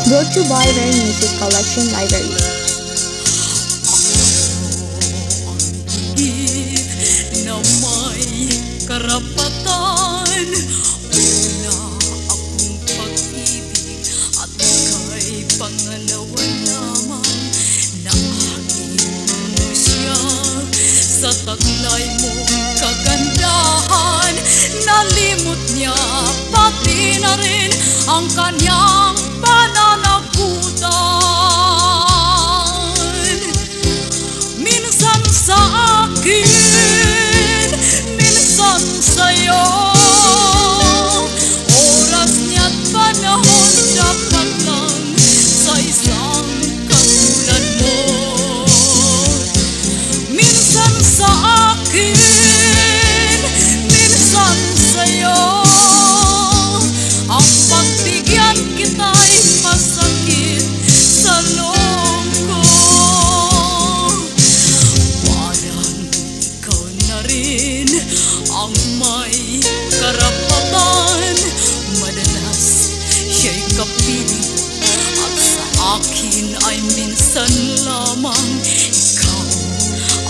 Brought to you by Rare Music Collection Library. Na may karapatan, una akong pag-ibig at kay pangalawa lamang na akin mo siya. Sa taglay mong kagandahan, nalimot niya pati na rin ang kanyang pananagutan. Minsan sa akin, minsan sa'yo, oras niya't panahon dapat lang sa isang katulad mo. Minsan sa akin, minsan sa'yo, ang pagbigyan kita'y masakit sa loob ko. Parang ikaw na rin ang may karapatan, madalas siya'y kapiling at sa akin ay minsan lamang ikaw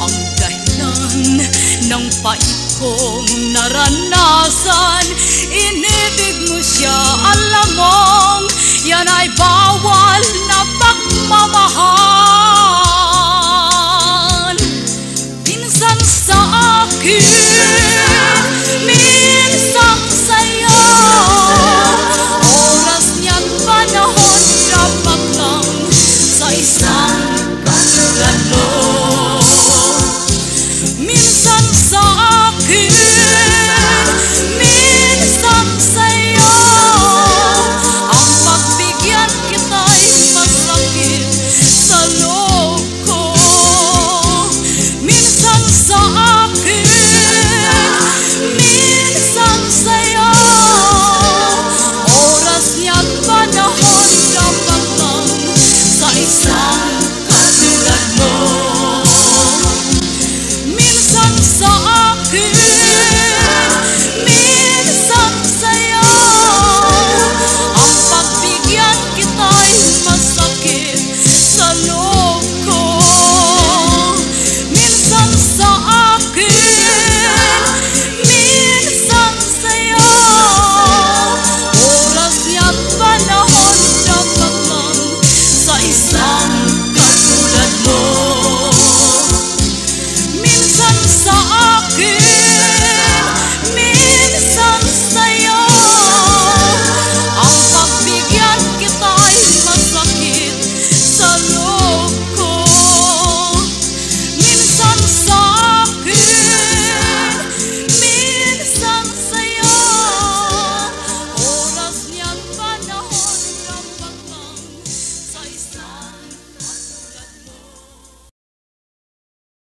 ang dahilan ng pait kong naranasan. Inibig mo siya, alam mong yan ay bawal na pagmamahal.